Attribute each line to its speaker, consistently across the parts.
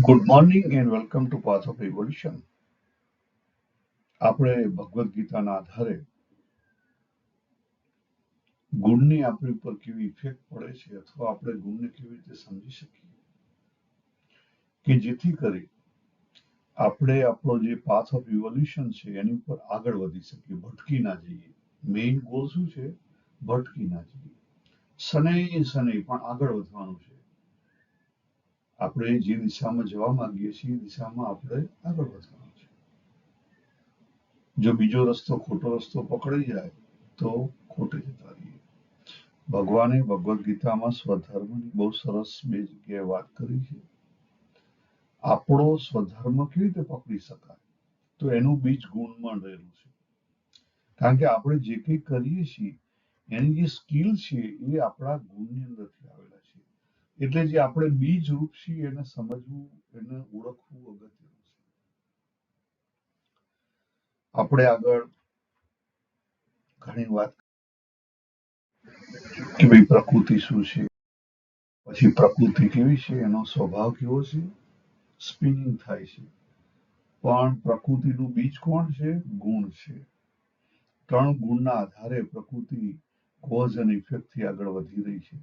Speaker 1: Good morning and welcome to Path of Evolution. આપણે ભગવદ્ ગીતાના આધારે ગુણની આપણી ઉપર કેવી ઇફેક્ટ પડે છે અથવા આપણે ગુણને કેવી રીતે સમજી શકીએ કે જેથી કરી આપણે આપણો જે પાથ ઓફ ઇવોલ્યુશન છે એની ઉપર આગળ વધી શકીએ, ભટકી ના જઈએ. મેઇન ગોલ શું છે? ભટકી ના જઈએ. શનૈ પણ આગળ વધવાનું છે. આપણે જે દિશામાં જવા માંગીએ છીએ એ દિશામાં આપણે આગળ વધવાનું છે. જો બીજો રસ્તો ખોટો રસ્તો પકડાઈ જાય તો ખોટે જતા રહીએ. ભગવાને ભગવદ્ ગીતામાં સ્વધર્મની બહુ સરસ બે જગ્યાએ વાત કરી છે. આપણો સ્વધર્મ કેવી રીતે પકડી શકાય? તો એનું બીજ ગુણમાં રહેલું છે. કારણ કે આપણે જે કંઈ કરીએ છીએ એની જે સ્કિલ છે એ આપણા ગુણની અંદરથી આવેલા છે. એટલે જે આપણે બીજ રૂપ છીએ એને સમજવું, એને ઓળખવું અગત્યનું છે. આપણે આગળ ઘણી વાત કે ભાઈ પ્રકૃતિ શું છે, પછી પ્રકૃતિ કેવી છે, એનો સ્વભાવ કેવો છે, સ્પિનિંગ થાય છે. પણ પ્રકૃતિનું બીજ કોણ છે? ગુણ છે. ત્રણ ગુણના આધારે પ્રકૃતિ કોઝ અને ઇફેક્ટ થી આગળ વધી રહી છે.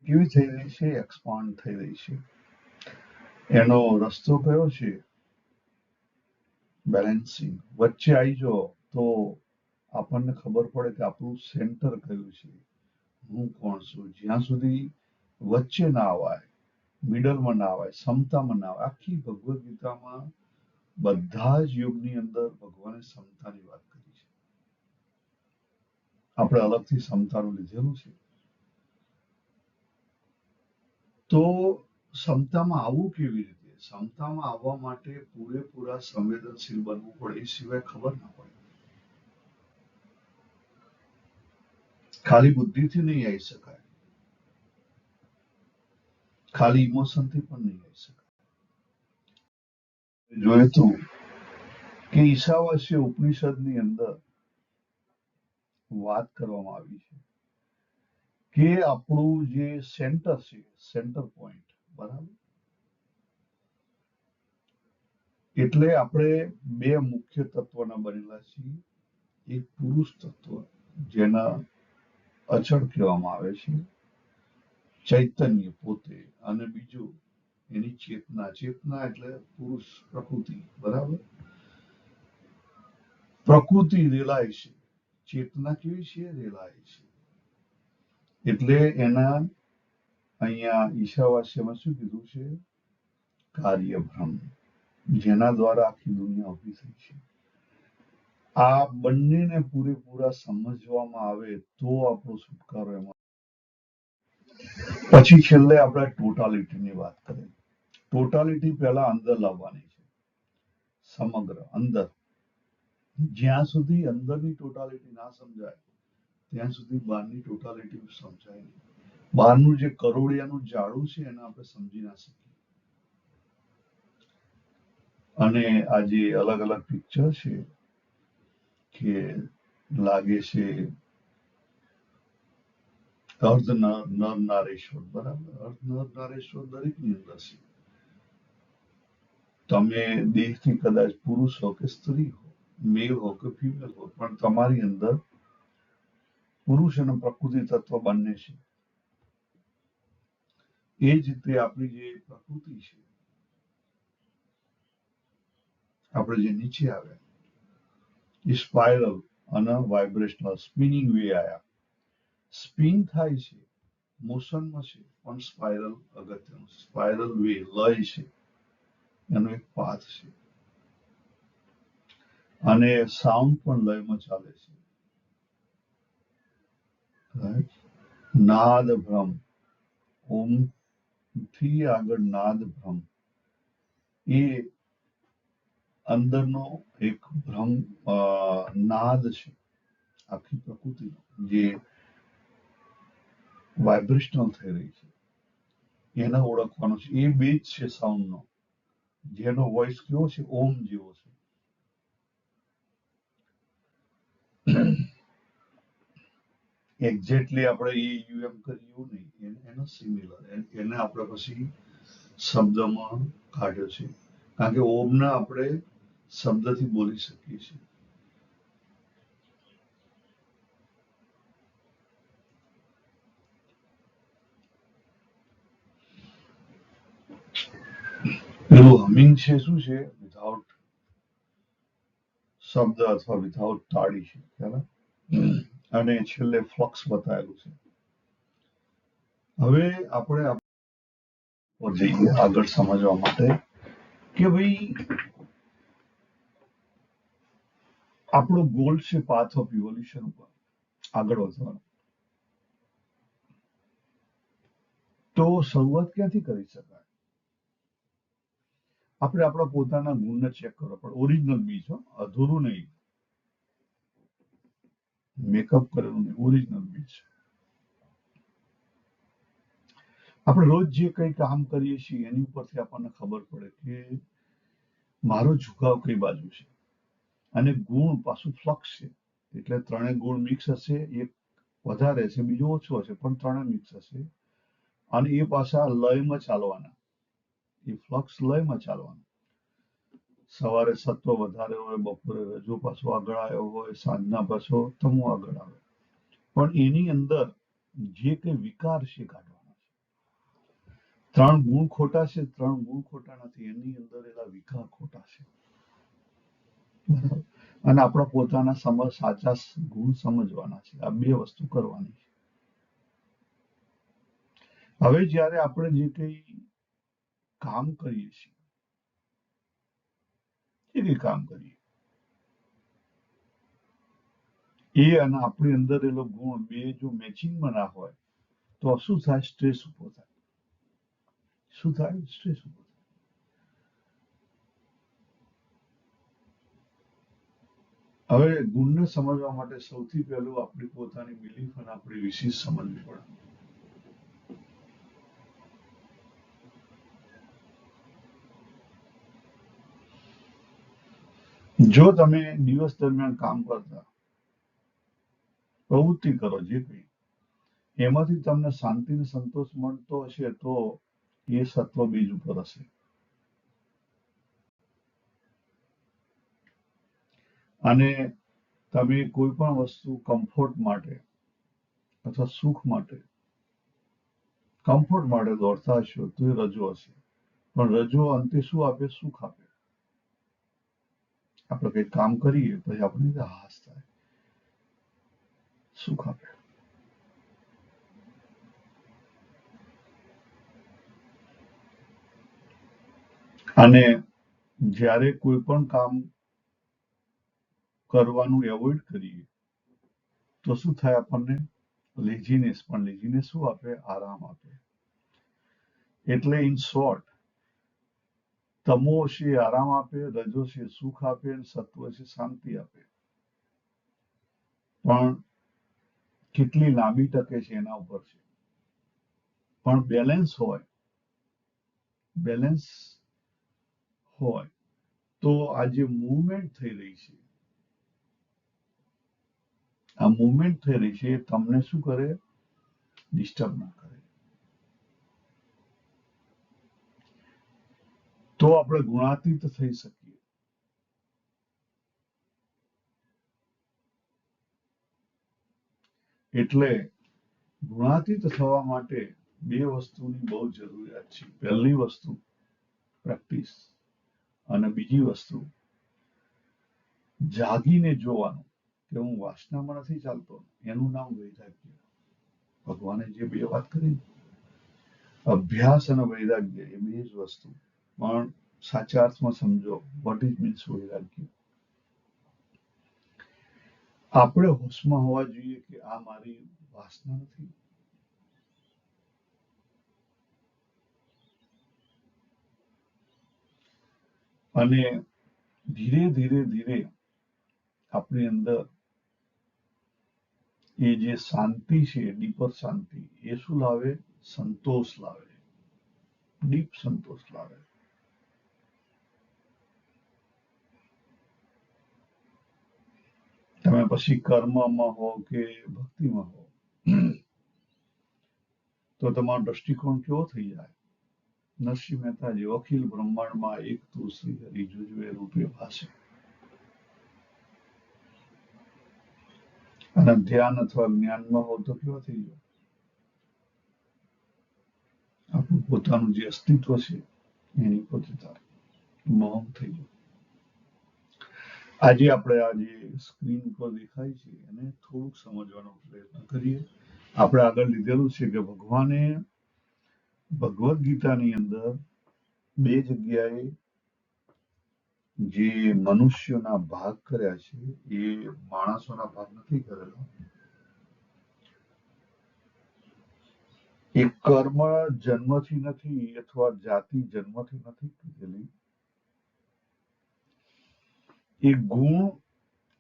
Speaker 1: કેવી થઈ રહી છે? એક્સપાન્ડ થઈ રહી છે. એનો રસ્તો કયો છે? બેલેન્સિંગ. વચ્ચે આવી જાઓ તો આપણને ખબર પડે કે આપણું સેન્ટર કયું છે, હું કોણ છું. જ્યાં સુધી વચ્ચે ના આવાય, મિડલમાં ના આવાય, સમતામાં ના આવાય. આખી ભગવદ્ ગીતામાં બધા જ યુગની અંદર ભગવાને સમતાની વાત કરી છે. આપણે અલગથી સમતાનું લીધેલું છે. તો સમતામાં આવવું કેવી રીતે? સમતામાં આવવા માટે પૂરેપૂરા સંવેદનશીલ બનવું પડે, એ સિવાય ખબર ના પડે. ખાલી બુદ્ધિથી નહીં આવી શકાય, ખાલી ઇમોશનથી પણ નહીં આવી શકાય. જોયું તું કે ઈશાવાસ્ય ઉપનિષદની અંદર વાત કરવામાં આવી છે કે આપણું જે સેન્ટર છે, સેન્ટર પોઈન્ટ, બરાબર, એટલે આપણે બે મુખ્ય તત્વના બનેલા છીએ. એક પુરુષ તત્વ, જેના અચળ કહેવામાં આવે છે, ચૈતન્ય પોતે, અને બીજું એની ચેતના. ચેતના એટલે પુરુષ, પ્રકૃતિ, બરાબર. પ્રકૃતિ રેલાય છે, ચેતના કેવી છે? રેલાય છે. એટલે એના અહીંયા ઈશાવાસ્યમાં શું કીધું છે? કાર્યભ્રમ, જેના દ્વારા આખી દુનિયા ઉભી થઈ છે. આ બંનેને પૂરેપૂરા સમજવામાં આવે તો આપણો છુટકારો એમાં. પછી છેલ્લે આપણે ટોટાલિટીની વાત કરીએ. ટોટાલિટી પહેલા અંદર લાવવાની છે, સમગ્ર અંદર. જ્યાં સુધી અંદરની ટોટાલિટી ના સમજાય ત્યાં સુધી બહારની ટોટાલિટી સમજાય નહીં. બહારનું જે કરોડિયાનું જાળું છે એને આપણે સમજી ના શકીએ. અને આ જે અલગ અલગ પિક્ચર છે કે લાગે છે અર્ધ નર નારેશ્વર, બરાબર. અર્ધ નર નારેશ્વર દરેકની અંદર છે. તમે દેહથી કદાચ પુરુષ હો કે સ્ત્રી હો, મેલ હો કે ફિમેલ હો, પણ તમારી અંદર પુરુષ અને પ્રકૃતિ તત્વ બંને છે. એ જ રીતે આપણી જે પ્રકૃતિ છે, આપણે જે નીચે આવ્યા એ સ્પાઇરલ અને વાઇબ્રેશનલ સ્પિનિંગ વે આયા. સ્પિન થાય છે, મોશનમાં છે, પણ સ્પાઇરલ અગત્યનું છે. સ્પાઇરલ વે, લય છે, એનો એક પાથ છે. અને સાઉન્ડ પણ લયમાં ચાલે છે. Right? નાદ ભ્રમ, ઓમ થી આગળ નાદ ભ્રમ, એ અંદરનો એક ભ્રમ, નાદ છે આખી પ્રકૃતિનો, જે વાઇબ્રેશનલ થઈ રહી છે. એને ઓળખવાનો છે. એ બેઝ છે સાઉન્ડનો, જેનો વોઇસ કેવો છે? ઓમ જેવો છે. એક્ઝેક્ટલી આપણે એ યુ એમ કરીએ એવું નહીં, એનો સિમિલર. એને આપણે પછી શબ્દમાં કાઢ્યો છે, કારણ કે ઓમને આપણે શબ્દથી બોલી શકીએ છીએ. પેલું હમિંગ છે શું છે? વિધાઉટ શબ્દ અથવા વિધાઉટ તાળી છે, ખ્યાલ આવે? અને છેલ્લે ફ્લક્સ બતાવેલું છે. હવે આપણે જઈએ આગળ સમજવા માટે કે ભાઈ આપણો ગોલ છે પાથ ઓફ ઇવોલ્યુશન ઉપર આગળ વધવાનો. તો શરૂઆત ક્યાંથી કરી શકાય? આપણે આપણા પોતાના ગુણને ચેક કરવા પડે. ઓરિજિનલ બીજ, અધૂરું નહીં, મેકઅપ કરેલું નહીં, ઓરિજિનલ બીજ. આપણે રોજ જે કંઈ કામ કરીએ છીએ એની ઉપરથી આપણને ખબર પડે કે મારો ઝુકાવ કઈ બાજુ છે. અને ગુણ પાછું ફ્લક્સ છે, એટલે ત્રણેય ગુણ મિક્સ હશે, એક વધારે છે, બીજો ઓછો હશે, પણ ત્રણે મિક્સ હશે. અને એ પાછા લયમાં ચાલવાના, એ ફ્લક્સ લયમાં ચાલવાના. સવારે સત્વ વધારે હોય, બપોરે રજો પાછો આગળ આવ્યો હોય, સાંજના પાછો તમો આગળ આવે. પણ એની અંદર જે કંઈ વિકાર છે કાઢવાના છે. ત્રણ ગુણ ખોટા છે, ત્રણ ગુણ ખોટા નથી, એની અંદર એના વિકાર ખોટા છે. બરાબર. અને આપણા પોતાના સાચા ગુણ સમજવાના છે. આ બે વસ્તુ કરવાની છે. હવે જ્યારે આપણે જે કંઈ કામ કરીએ છીએ, જે કંઈ કામ કરીએ એ અને આપણી અંદર એલો ગુણ બે જો મેચિંગમાં ના હોય તો શું થાય? સ્ટ્રેસ ઉભો થાય. શું થાય? સ્ટ્રેસ ઉભો થાય. હવે ગુણને સમજવા માટે સૌથી પહેલું આપણી પોતાની બિલીફ અને આપણી વિશેષ સમજવી પડે. જો તમે દિવસ દરમિયાન કામ કરતા પ્રવૃત્તિ કરો જે કંઈ, એમાંથી તમને શાંતિ અને સંતોષ મળતો હશે તો એ સત્વ બીજ ઉપર હશે. અને તમે કોઈ પણ વસ્તુ કમ્ફર્ટ માટે અથવા સુખ માટે, કમ્ફર્ટ માટે દોડતા હશો તો એ રજો હશે. પણ રજો અંતે શું આપે? સુખ આપે. આપણે કંઈક કામ કરીએ પછી આપણને રાહત થાય, સુખ આપે. અને જ્યારે કોઈ પણ કામ કરવાનું એવોઇડ કરીએ તો શું થાય? આપણને લેઝીનેસ. પણ લેઝીનેસ શું આપે? આરામ આપે. એટલે ઇન શોર્ટ, તમો છે આરામ આપે, રજો છે સુખ આપે, અને સત્વ છે શાંતિ આપે. પણ કેટલી લાંબી ટકે છે એના ઉપર છે. પણ બેલેન્સ હોય, બેલેન્સ હોય તો આ જે મૂવમેન્ટ થઈ રહી છે, આ મૂવમેન્ટ થઈ રહી છે એ તમને શું કરે? ડિસ્ટર્બ ના કરે. તો આપણે ગુણાતીત થઈ શકીએ. એટલે ગુણાતીત થવા માટે બે વસ્તુની બહુ જરૂરિયાત છે. પહેલી વસ્તુ પ્રેક્ટિસ, અને બીજી વસ્તુ જાગીને જોવાનું કે હું વાસનામાં નથી ચાલતો. એનું નામ વૈરાગ્ય. ભગવાને જે બે વાત કરી, અભ્યાસ અને વૈરાગ્ય, એ બે જ વસ્તુ. પણ સાચા અર્થમાં સમજો, વોટ ઇઝ મીન્સ વૈરાગ્ય. આપણે હોશમાં હોવા જોઈએ કે આ મારી વાસના નથી. અને ધીરે ધીરે ધીરે આપણી અંદર એ જે શાંતિ છે, ડીપર શાંતિ, એ શું લાવે? સંતોષ લાવે, ડીપ સંતોષ લાવે. તમે પછી કર્મમાં હો કે ભક્તિમાં હો તો તમારો દ્રષ્ટિકોણ કેવો થઈ જાય? નરસિંહ મહેતા જે અખિલ બ્રહ્માંડમાં એક તું શ્રી હરિ જુજવે રૂપે ભાસે. અને ધ્યાન અથવા જ્ઞાનમાં હોવ તો કેવા થઈ જાય? આપણું પોતાનું જે અસ્તિત્વ છે એની પોતે મૌન થઈ જાય. આજે આપણે આ જે સ્ક્રીન ઉપર દેખાય છે એને થોડુંક સમજવાનો પ્રયત્ન કરીએ. આપણે આગળ લીધેલું છે કે ભગવાને ભગવદ્ ગીતાની અંદર બે જગ્યાએ જે મનુષ્યોના ભાગ કર્યા છે એ માણસોના ભાગ નથી કરેલા. એ કર્મ જન્મથી નથી અથવા જાતિ જન્મથી નથી કીધેલી. એ ગુણ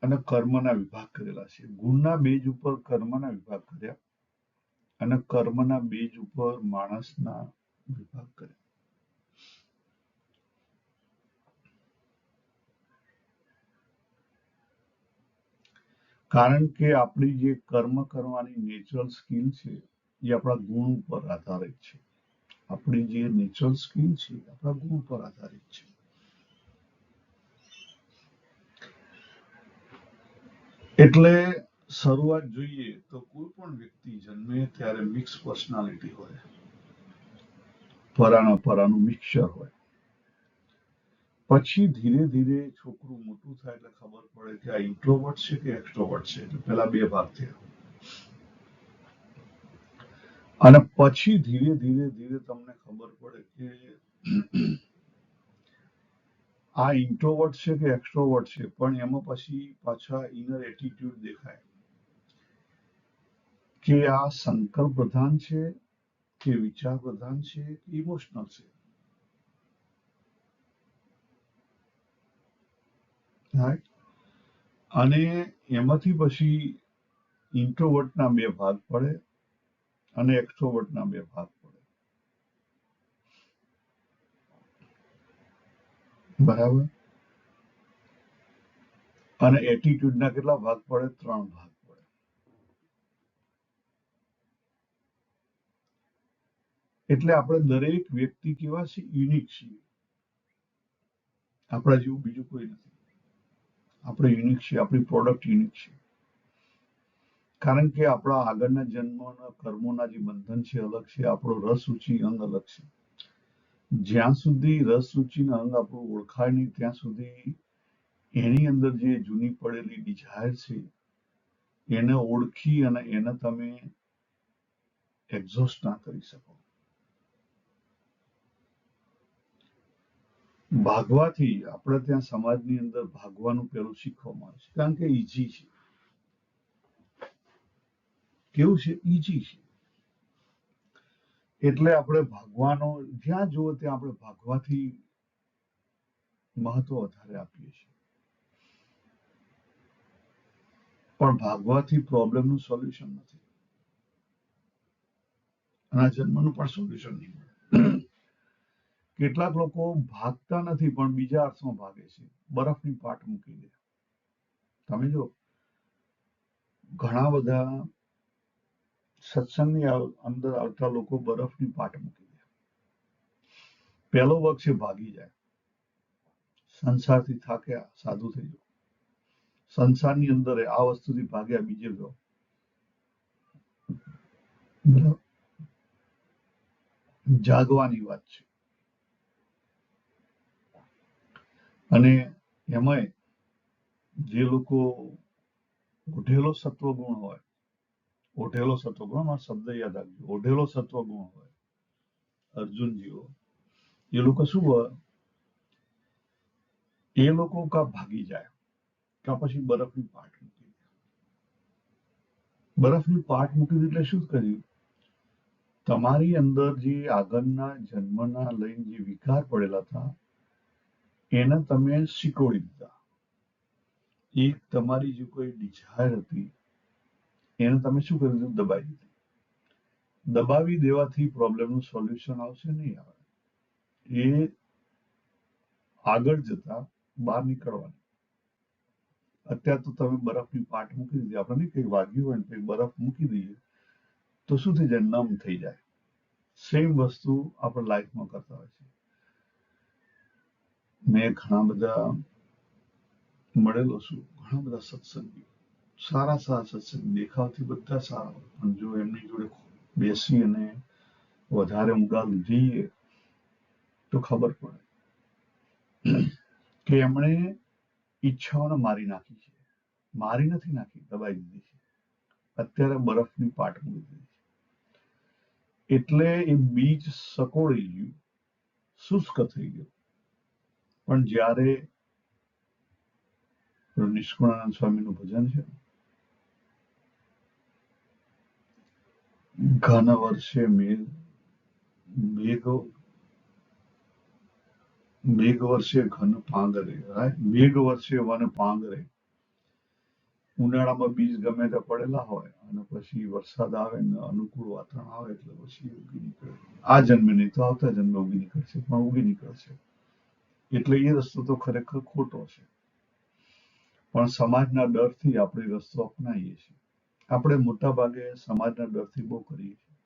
Speaker 1: અને કર્મના વિભાગ કરેલા છે. ગુણના બેઝ ઉપર કર્મના વિભાગ કર્યા અને કર્મના બેઝ ઉપર માણસના વિભાગ કર્યા. કારણ કે આપણી જે કર્મ કરવાની નેચરલ સ્કિલ છે એ આપણા ગુણ ઉપર આધારિત છે. આપણી જે નેચરલ સ્કિલ છે આપણા ગુણ પર આધારિત છે. એટલે શરૂઆત જોઈએ તો કોઈ પણ વ્યક્તિ જન્મે ત્યારે મિક્સ પર્સનાલિટી હોય, પરાનું મિક્સચર હોય. પછી ધીરે ધીરે છોકરું મોટું થાય એટલે ખબર પડે કે આ ઇન્ટ્રોવર્ટ છે કે એક્સ્ટ્રોવર્ટ છે. એટલે પેલા બે ભાગ થયા અને પછી ધીરે ધીરે ધીરે તમને ખબર પડે કે આ ઇન્ટ્રોવર્ટ છે કે એક્સ્ટ્રોવર્ટ છે. પણ એમાં પછી પાછા ઇનર એટીટ્યુડ દેખાય કે આ સંકલ્પ પ્રધાન છે કે વિચાર પ્રધાન છે કે ઇમોશનલ છે. અને એમાંથી પછી ઇન્ટ્રોવર્ટના બે ભાગ પડે અને એક્સ્ટ્રોવર્ટના બે ભાગ પડે. બરાબર. અને એટીટ્યુડના કેટલા ભાગ પડે? ત્રણ ભાગ પડે. એટલે આપણે દરેક વ્યક્તિ કેવા છે? યુનિક છીએ. આપણા જેવું બીજું કોઈ નથી. આપણે યુનિક છીએ. આપણી પ્રોડક્ટ યુનિક છે. કારણ કે આપણા આગળના જન્મના કર્મોના જે બંધન છે અલગ છે. આપણો રસ રુચિ અંગ અલગ છે. જ્યાં સુધી રસ રુચિના અંગ આપણું ઓળખાય નહીં ત્યાં સુધી એની અંદર જે જૂની પડેલી ડિઝાયર છે એને ઓળખી અને એને તમે એક્ઝોસ્ટ ના કરી શકો. ભાગવાથી આપણે ત્યાં સમાજની અંદર ભાગવાનું પેલું શીખવામાં આવે છે. કારણ કે ઈઝી છે. કેવું છે? ઈઝી છે. એટલે આપણે ભાગવાનો જ્યાં જુઓ ત્યાં આપણે ભાગવાથી મહત્વ વધારે આપીએ છીએ. પણ ભાગવાથી પ્રોબ્લેમનું સોલ્યુશન નથી. અને આ જન્મનું પણ સોલ્યુશન નહીં મળે. કેટલાક લોકો ભાગતા નથી પણ બીજા અર્થમાં ભાગે છે. બરફની પાટ મૂકી દે. તમે જો ઘણા બધા સત્સંગની અંદર આવતા લોકો બરફની પાટ મૂકી દે. પહેલો વર્ગ છે ભાગી જાય. સંસારથી થાક્યા સાધુ થઈ જાઓ. સંસારની અંદર આ વસ્તુથી ભાગ્યા બીજે જાઓ. જાગવાની વાત છે. અને એમાંય જે લોકો ઓઢેલો સત્વગુણ હોય, ઓઢેલો સત્વગુણ, આ શબ્દ યાદ રાખજો, ઓઢેલો સત્વગુણ હોય અર્જુન જેવો, એ લોકો શું હોય? એ લોકો કા ભાગી જાય કા પછી બરફની પાટ મૂકી દે. બરફની પાટ મૂકી દે એટલે શું કર્યું? તમારી અંદર જે આગળના જન્મના લઈને જે વિકાર પડેલા હતા એને તમે શીખોડી દીધા. એક તમારી જે કોઈ ડિઝાયર હતી એને તમે શું કરી દીધું? દબાઈ દીધી. દબાવી દેવાથી પ્રોબ્લેમનું સોલ્યુશન આવશે નહીં આવે. એ આગળ જતા બહાર નીકળવાની. અત્યારે તો તમે બરફની પાટ મૂકી દીધી. આપણે નહીં કંઈક વાગ્યું હોય ને કંઈક બરફ મૂકી દઈએ તો શું થઈ જાય? નમ થઈ જાય. સેમ વસ્તુ આપણે લાઈફમાં કરતા હોય છે. મેં ઘણા બધા મળેલો છું, ઘણા બધા સત્સંગી, સારા સારા સત્સંગ, દેખાવથી બધા સારા હોય, પણ જો એમની જોડે બેસી અને વધારે ઊંડા જઈએ તો ખબર પડે કે એમણે ઈચ્છાઓને મારી નાખી છે. મારી નથી નાખી, દબાઈ દીધી છે. અત્યારે બરફની પાટ મૂકી દીધી છે. એટલે એ બીજ સકોડાઈ ગયું, શુષ્ક થઈ ગયું. પણ જ્યારે નિષ્કુળાનંદ સ્વામીનું ભજન છે, ઘન વર્ષે મેઘ વર્ષે ઘન પાંગરે, મેઘ વર્ષે વન પાંગરે. ઉનાળામાં બીજ ગમે તે પડેલા હોય અને પછી વરસાદ આવે ને અનુકૂળ વાતાવરણ આવે એટલે પછી ઉગી નીકળે. આ જન્મે નહીં તો આવતા જન્મે ઉગી નીકળશે, પણ ઉગી નીકળશે. એટલે એ રસ્તો તો ખરેખર ખોટો છે, પણ સમાજના ડરથી આપણે એ રસ્તો અપનાવીએ છીએ. આપણે મોટા ભાગે સમાજના ડરથી બહુ કરીએ છીએ.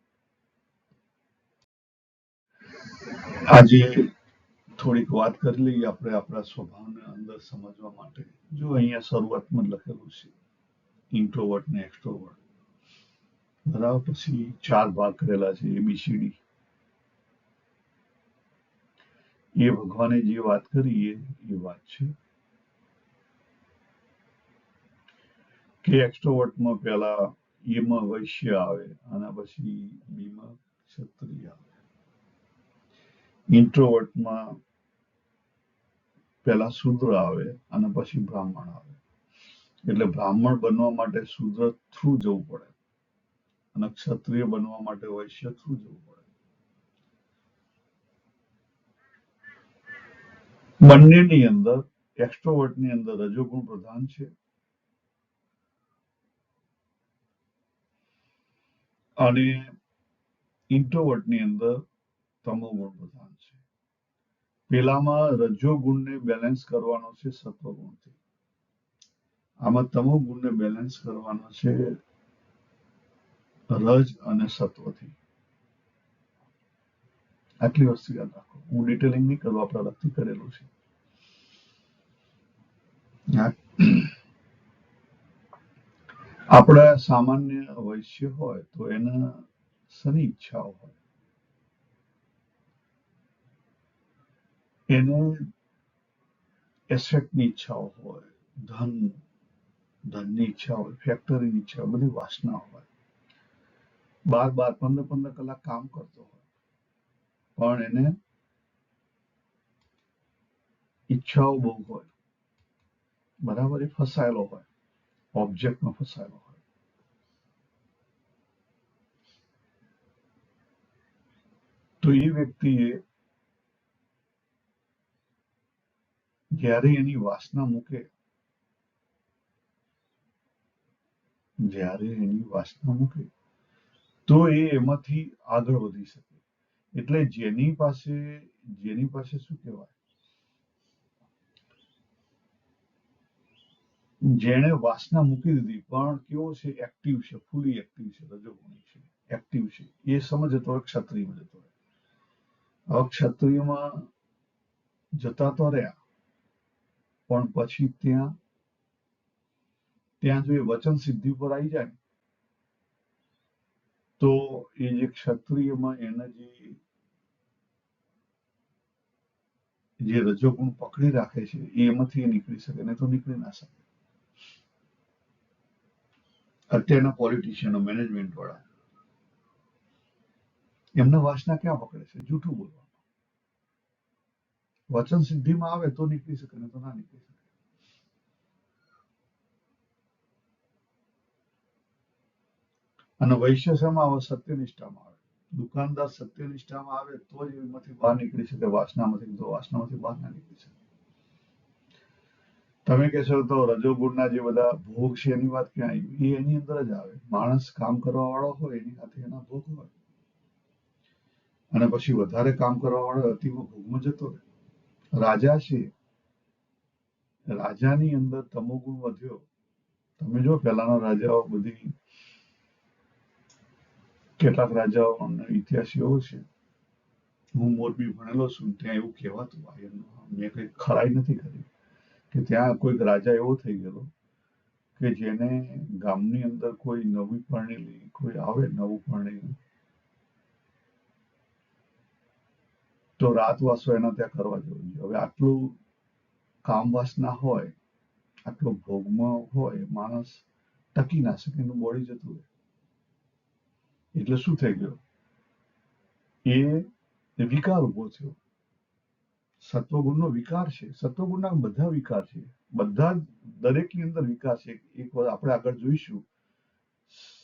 Speaker 1: આજે થોડીક વાત કરી લઈએ આપણે આપણા સ્વભાવને અંદર સમજવા માટે. જો અહીંયા શરૂઆતમાં લખેલું છે ઇન્ટ્રોવર્ટ ને એક્સ્ટ્રોવર્ટ, બરાબર. પછી 4 ભાગ કરેલા છે ABCD. એ ભગવાને જે વાત કરી એ વાત છે કે એક્સ્ટ્રોવર્ટમાં પહેલા એમાં વૈશ્ય આવે અને પછી બીમાં ક્ષત્રિય આવે. ઇન્ટ્રોવર્ટમાં પહેલા શૂદ્ર આવે અને પછી બ્રાહ્મણ આવે. એટલે બ્રાહ્મણ બનવા માટે શૂદ્ર થ્રુ જવું પડે અને ક્ષત્રિય બનવા માટે વૈશ્ય થ્રુ જવું પડે. બંનેની અંદર એક્સ્ટ્રોવર્ટની અંદર રજોગુણ પ્રધાન છે અને ઇન્ટ્રોવર્ટની અંદર તમોગુણ પ્રધાન છે. પેલામાં રજોગુણને બેલેન્સ કરવાનો છે સત્વગુણથી, આમાં તમોગુણને બેલેન્સ કરવાનો છે રજ અને સત્વથી. આટલી વસ્તુ યાદ રાખો. હું ડિટેલિંગ નહીં કરું, આપણા લગતી કરેલું છે. આપણા સામાન્ય વૈશ્ય હોય તો એના શની ઈચ્છાઓ હોય, એને એસેટની ઈચ્છાઓ હોય, ધનની ઈચ્છા હોય, ફેક્ટરીની ઈચ્છા, બધી વાસના હોય. 12 15 કલાક કામ કરતો હોય પણ એને ઈચ્છાઓ બહુ હોય, બરાબર. એ ફસાયેલો હોય, ઓબ્જેક્ટમાં ફસાયેલો હોય. તો એ વ્યક્તિએ જ્યારે એની વાસના મૂકે, તો એ એમાંથી આગળ વધી શકે. એટલે જેની પાસે શું કહેવાય, જેણે વાસના મૂકી દીધી પણ કેવો છે, એક્ટિવ છે, ફૂલી એક્ટિવ છે, રજોગુણી છે, એક્ટિવ છે, એ સમજે તો ક્ષત્રિયમાં જતો રહે. હવે ક્ષત્રિયમાં જતા તો રહ્યા પણ પછી ત્યાં જો એ વચન સિદ્ધિ પર આવી જાય તો એ જે ક્ષત્રિયમાં એના જે રજોગુણ પકડી રાખે છે એમાંથી નીકળી શકે, નહીં તો નીકળી ના શકે. અત્યારના પોલિટિશિયનો, મેનેજમેન્ટ વાળા, એમને વાસના ક્યાં પકડે છે? જૂઠું બોલવાનું. વચન સિદ્ધિમાં આવે તો નીકળી શકે, નહીં તો ના નીકળી શકે. અને વૈશ્ય શેમાં આવે? સત્યનિષ્ઠામાં આવે. દુકાનદાર સત્યનિષ્ઠામાં આવે તો જ એમાંથી બહાર નીકળી શકે, વાસનામાંથી. તો વાસનામાંથી બહાર ના નીકળી શકે. તમે કહેશો તો રજોગુણના જે બધા ભોગ છે એની વાત ક્યાં આવી? એ એની અંદર જ આવે. માણસ કામ કરવા વાળો હોય એની સાથે એના ભોગ હોય અને પછી વધારે કામ કરવા વાળો અતિમાં ભોગમાં જતો રહે. રાજા છે, રાજાની અંદર તમોગુણ વધ્યો. તમે જો પહેલાના રાજાઓ બધી કેટલાક રાજાઓનો ઇતિહાસ એવો છે, હું મોરબી ભણેલો છું, ત્યાં એવું કહેવાતું, મેં કઈ ખરાઈ નથી કરી, કે ત્યાં કોઈક રાજા એવો થઈ ગયેલો કે જેને ગામની અંદર કોઈ નવી પરણેલી કોઈ આવે નવું પરણેલું, તો રાતવાસો એના ત્યાં કરવા જવું જોઈએ. હવે આટલું કામવાસ ના હોય, આટલો ભોગમાં હોય, માણસ ટકી ના શકે, એનું બોડી જતું રહે. એટલે શું થઈ ગયું, એ વિકાર ઉભો થયો. સત્વગુણનો વિકાર છે. સત્વગુણના બધા વિકાર છે, બધા દરેકની અંદર વિકાર છે. એક વાર આપણે આગળ જોઈશું,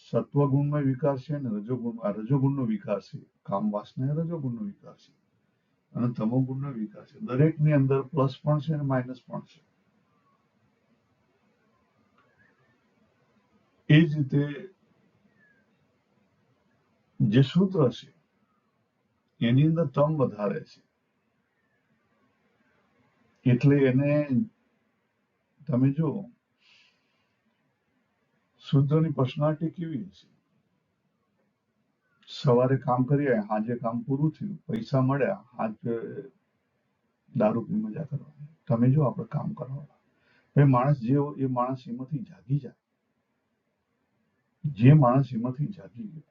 Speaker 1: સત્વગુણમાં વિકાર છે અને રજોગુણનો વિકાર છે. કામ વાસના રજોગુણનો વિકાર છે અને તમોગુણનો વિકાર છે. દરેકની અંદર પ્લસ પણ છે અને માઇનસ પણ છે. એ જ રીતે જે શૂદ્ર છે એની અંદર તમ વધારે છે, એટલે એને તમે જો શૂદ્રની પર્સનાલિટી કેવી છે, સવારે કામ કરીએ, સાંજે કામ પૂરું થયું, પૈસા મળ્યા, સાંજે દારૂ પી મજા કરવાની. તમે જો આપણે કામ કરવાના, એ માણસ જે હોય એ માણસ એમાંથી જાગી જાય. જે માણસ એમાંથી જાગી ગયો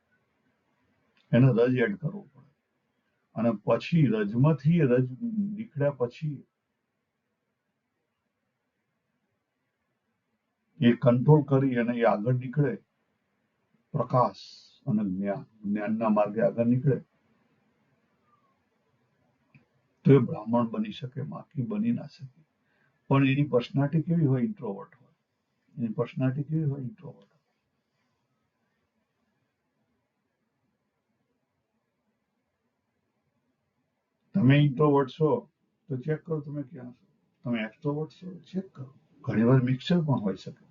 Speaker 1: એને રજ એડ કરવો પડે, અને પછી રજમાંથી રજ નીકળ્યા પછી એ કંટ્રોલ કરી અને એ આગળ નીકળે, પ્રકાશ અને જ્ઞાનના માર્ગે આગળ નીકળે, તો એ બ્રાહ્મણ બની શકે, માખી બની ના શકે. પણ એની પર્સનાલિટી કેવી હોય, ઇન્ટ્રોવર્ટ હોય. એની પર્સનાલિટી કેવી હોય, ઇન્ટ્રોવર્ટ. તમે ઇન્ટ્રોવર્ટ છો તો ચેક કરો તમે ક્યાં છો. તમે એક્સ્ટ્રોવર્ટ છો, ચેક કરો. ઘણી વાર મિક્સર પણ હોઈ શકે.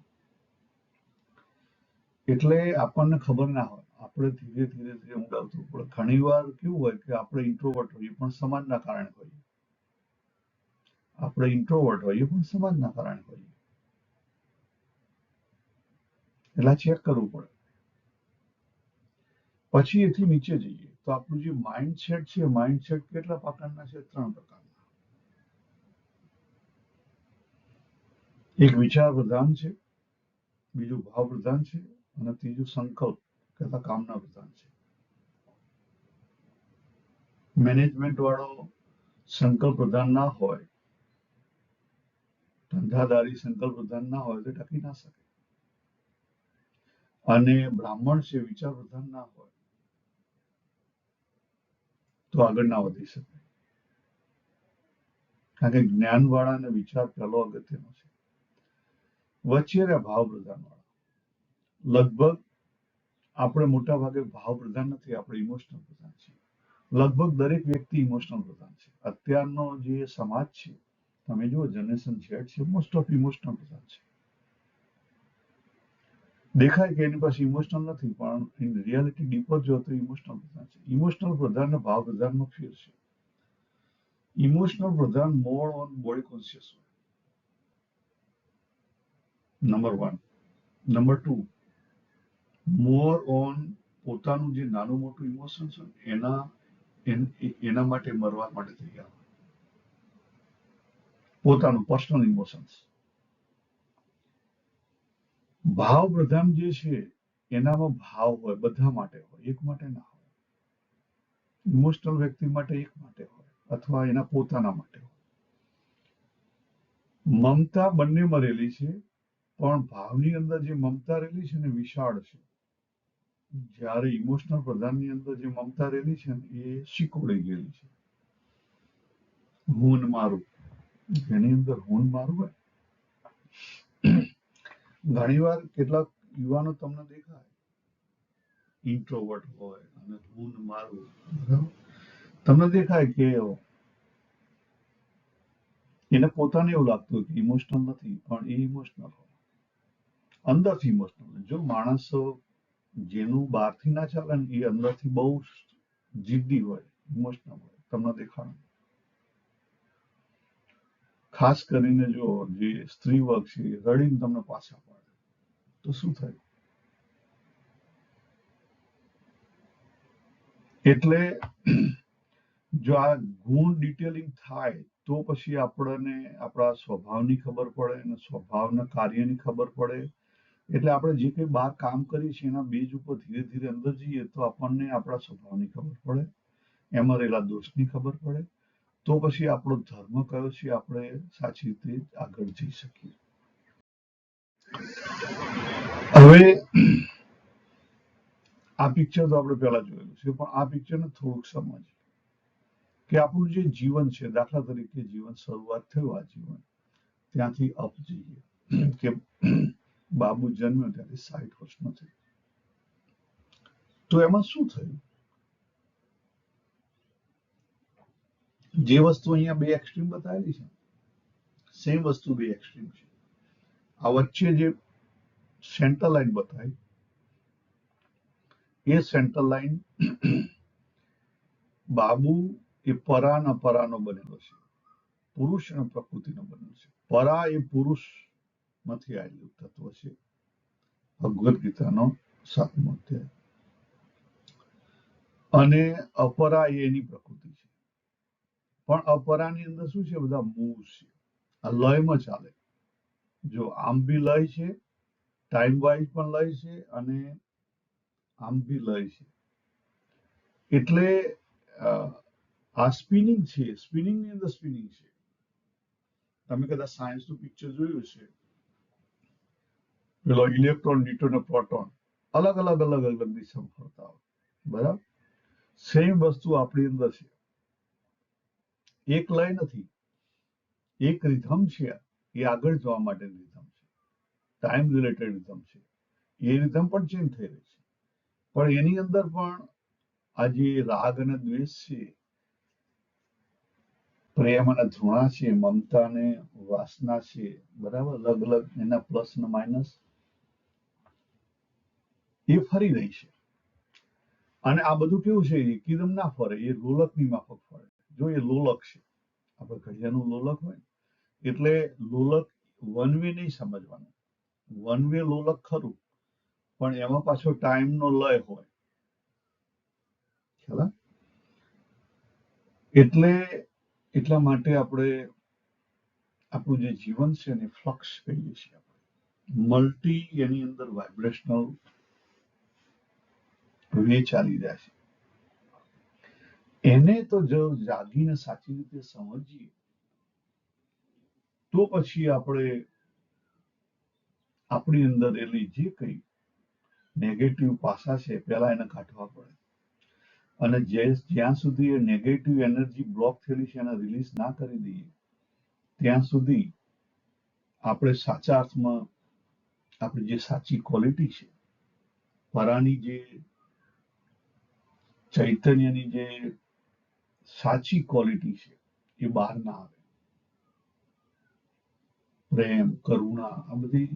Speaker 1: એટલે આપણને ખબર ના હોય, આપણે ધીરે ધીરે ધીરે ઊંડાવતું પડે. ઘણી વાર કેવું હોય કે આપણે ઇન્ટ્રોવર્ટ હોઈએ પણ સમાજના કારણે હોઈએ. આપણે ઇન્ટ્રોવર્ટ હોઈએ પણ સમાજના કારણે હોઈએ. એટલે ચેક કરવું પડે. પછી એથી નીચે જઈએ તો આપણું જે માઇન્ડસેટ છે, માઇન્ડસેટ કેટલા પ્રકારના છે? 3 પ્રકારના. એક વિચાર પ્રધાન છે, બીજું ભાવ પ્રધાન છે અને ત્રીજું સંકલ્પ તથા કામના પ્રધાન છે. મેનેજમેન્ટ વાળો સંકલ્પ પ્રધાન ના હોય, ધંધાદારી સંકલ્પ પ્રધાન ના હોય તો ટકી ના શકે. અને બ્રાહ્મણ છે વિચાર પ્રધાન ના હોય તો આગળ ના વધી શકે. કારણ કે જ્ઞાન વાળા અને વિચાર પહેલો અગત્યનો છે. વચ્ચે રહ્યા ભાવ પ્રધાન વાળા. લગભગ આપણે મોટા ભાગે ભાવ પ્રધાન નથી, આપણે ઇમોશનલ પ્રધાન છીએ. લગભગ દરેક વ્યક્તિ ઇમોશનલ પ્રધાન છે. અત્યારનો જે સમાજ છે, તમે જુઓ જનરેશન ઝેડ છે, મોસ્ટ ઓફ ઇમોશનલ પ્રધાન છે. દેખાય કે એની પાસે ઇમોશનલ નથી, પણ ઇન રિયાલિટી ડીપર જો તો ઇમોશનલ પ્રધાન છે. ઇમોશનલ પ્રધાન ને ભાવ પ્રધાનનો ફેર છે. ઇમોશનલ પ્રધાન મોર ઓન બોડી કોન્શિયસ હોય, નંબર 1. નંબર 2, મોર ઓન પોતાનું જે નાનું મોટું ઇમોશન છે એના માટે મરવા માટે તૈયાર હોય. પોતાનું પર્સનલ ઇમોશન્સ. ભાવ પ્રધાન જે છે એનામાં ભાવ હોય, બધા માટે હોય, એક માટે ના હોય. ઇમોશનલ વ્યક્તિ માટે એક માટે હોય અથવા એના પોતાના માટે હોય. મમતા બંનેમાં રહેલી છે, પણ ભાવની અંદર જે મમતા રહેલી છે ને વિશાળ છે. જ્યારે ઇમોશનલ પ્રધાનની અંદર જે મમતા રહેલી છે ને એ શીખોડી ગયેલી છે. હું ને મારું, જેની અંદર હું ને મારું હોય. ઘણી વાર કેટલાક યુવાનો તમને દેખાય ઇન્ટ્રોવર્ટ હોય અને હું ને મારું, બરાબર? તમને દેખાય કે એને પોતાને એવું લાગતું હોય કે ઇમોશનલ નથી, પણ એ ઇમોશનલ હોય, અંદરથી ઇમોશનલ. જો માણસ જેનું બહારથી ના ચાલે ને એ અંદરથી બહુ જિદ્દી હોય, ઇમોશનલ હોય, તમને દેખાડે. ખાસ કરીને જો જે સ્ત્રી વર્ગ છે એ રડીને તમને પાછા પાડે તો શું થાય? એટલે જો આ ગુણ ડિટેલિંગ થાય તો પછી આપણને આપણા સ્વભાવની ખબર પડે અને સ્વભાવના કાર્યની ખબર પડે. એટલે આપણે જે કંઈ બહાર કામ કરીએ છીએ એના બેઝ ઉપર ધીરે ધીરે અંદર જઈએ તો આપણને આપણા સ્વભાવની ખબર પડે, એમાં રહેલા દોષની ખબર પડે. તો પછી આપણો ધર્મ કયો છે આપણે સાચી રીતે આગળ જઈ શકીએ. હવે આ પિક્ચર તો આપણે પહેલા જોયેલું છે, પણ આ પિક્ચરને થોડુંક સમજ કે આપણું જે જીવન છે, દાખલા તરીકે જીવન શરૂઆત થયું આ જીવન ત્યાંથી અપ જઈએ કે બાબુ જન્મ્યો ત્યાંથી 60 વર્ષનો થયો, તો એમાં શું થયું? જે વસ્તુ અહીંયા બે એક્સ્ટ્રીમ બતાવેલી છે, સેમ વસ્તુ બે એક્સ્ટ્રીમ છે. આ વચ્ચે જે સેન્ટર લાઈન બતાવી એ સેન્ટર લાઈન બાબુ એ પરા અને અપરાનો બનેલો છે, પુરુષ અને પ્રકૃતિનો બનેલો છે. પરા એ પુરુષ માંથી આવેલું તત્વ છે, ભગવદ્ ગીતાનો 7મો અધ્યાય, અને અપરા એ એની પ્રકૃતિ છે. પણ અપરાની અંદર શું છે? બધા મૂવ છે, આ લયમાં ચાલે. જો આમ બી લય છે, ટાઈમ વાઇઝ પણ લય છે, અને આમ બી લય છે. એટલે આ સ્પિનિંગ છે, સ્પિનિંગ ની અંદર સ્પિનિંગ છે. તમે કદાચ સાયન્સનું પિક્ચર જોયું છે, પેલો ઇલેક્ટ્રોન, ન્યુટ્રોન અને પ્રોટોન અલગ અલગ અલગ અલગ દિશામાં ફરતા હોય, બરાબર? સેમ વસ્તુ આપણી અંદર છે. એક લય નથી, એક રિધમ છે. એ આગળ જવા માટેની રિધમ છે, ટાઈમ રિલેટેડ રિધમ છે. એ રિધમ પણ ચેન્જ થઈ રહી છે, પણ એની અંદર પણ આ જે રાગ અને દ્વેષ છે, પ્રેમ અને ધૃણા છે, મમતા અને વાસના છે, બરાબર? અલગ અલગ એના પ્લસ અને માઇનસ એ ફરી રહી છે. અને આ બધું કેવું છે? એકદમ ના ફરે, એ લોલકની માફક ફરે. જો એ લોલક છે, આપણે ઘડિયાળનું લોલક હોય એટલે લોલક વન વે નહીં સમજવાનું. વન વે લોલક ખરું, પણ એમાં પાછો ટાઈમનો લય હોય, ખ્યાલ? એટલે એટલા માટે આપણે આપણું જે જીવન છે એને ફ્લક્સ કહીએ છીએ. મલ્ટી એની અંદર વાઇબ્રેશનલ વે ચાલી રહ્યા છે. એને તો જો જાગીને સાચી રીતે સમજીએ તો પછી આપણે આપણી અંદર એલી જે કંઈ નેગેટિવ પાસા છે પહેલા એને કાઢવા પડે, અને જ્યાં સુધી એ નેગેટિવ એનર્જી બ્લોક થયેલી છે એને રિલીઝ ના કરી દઈએ ત્યાં સુધી આપણે સાચા અર્થમાં આપણી જે સાચી ક્વોલિટી છે, પરાની જે ચૈતન્યની જે સાચી ક્વોલિટી છે એ બહાર ના આવે. પ્રેમ, કરુણા, આ બધી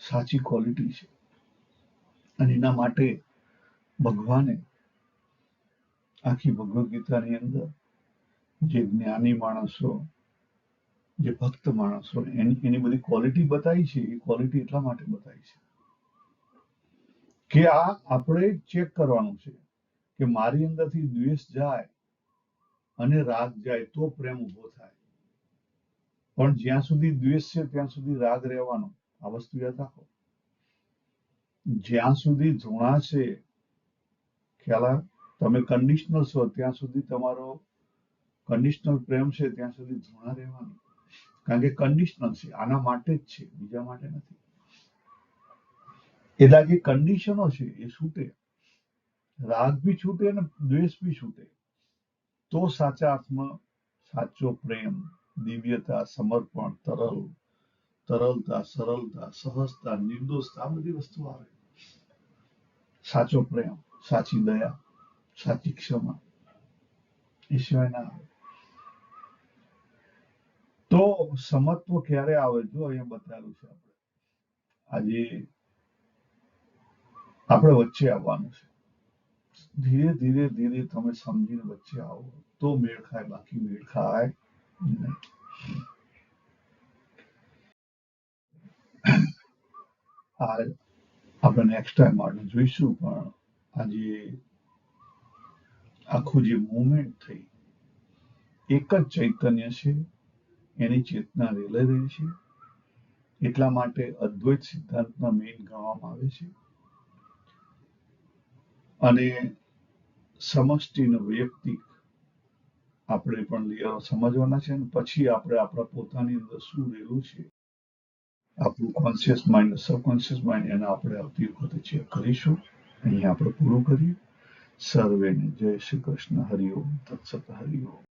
Speaker 1: સાચી ક્વોલિટી છે. અને એના માટે ભગવાને આખી ભગવદ્ ગીતાની અંદર જે જ્ઞાની માણસો, જે ભક્ત માણસો, એની બધી ક્વોલિટી બતાવી છે. એ ક્વોલિટી એટલા માટે બતાવી છે કે આ આપણે ચેક કરવાનું છે કે મારી અંદરથી દ્વેષ જાય અને રાગ જાય તો પ્રેમ ઉભો થાય. પણ જ્યાં સુધી દ્વેષ છે ત્યાં સુધી રાગ રહેવાનો. આ વસ્તુ યાદ રાખો. જ્યાં સુધી ધૃણા છે, ખ્યાલ આવે? તમે કન્ડિશનલ છો ત્યાં સુધી તમારો કન્ડિશનલ પ્રેમ છે, ત્યાં સુધી ધૃણા રહેવાની. કારણ કે કન્ડિશનલ છે, આના માટે જ છે, બીજા માટે નથી. એટલે આ જે કન્ડિશનો છે એ છૂટે, રાગ બી છૂટે અને દ્વેષ બી છૂટે, તો સાચા અર્થમાં સાચો પ્રેમ, દિવ્યતા, સમર્પણ, તરલતા, સરળતા, સહજતા, નિર્દોષતા, આ બધી વસ્તુ આવે. સાચો પ્રેમ, સાચી દયા, સાચી ક્ષમા એ સિવાય ના આવે. તો સમત્વ ક્યારે આવે? જો અહીંયા બતાવેલું છે. આજે આપણે વચ્ચે આવવાનું છે. ધીરે ધીરે ધીરે તમે સમજીને વચ્ચે આવો તો મેળ ખાય, બાકી મેળ ખાય નહીં. આ આપણે નેક્સ્ટ ટાઈમ માટે જોઈશું. પણ આજે આખું જે મુવમેન્ટ થઈ, એક જ ચૈતન્ય છે, એની ચેતના રેલાઈ રહી છે. એટલા માટે અદ્વૈત સિદ્ધાંતના મેઇન ગણવામાં આવે છે. અને સમષ્ટિ અને વૈયક્તિક આપણે પણ લેયરો સમજવાના છે. અને પછી આપણે આપણા પોતાની અંદર શું રહેલું છે, આપણું કોન્શિયસ માઇન્ડ, સબકોન્શિયસ માઇન્ડ, એને આપણે આવતી વખતે ચેક કરીશું. અહીંયા આપણે પૂરું કરીએ. સર્વેને જય શ્રી કૃષ્ણ. હરિ ઓમ તત્સત. હરિ ઓમ.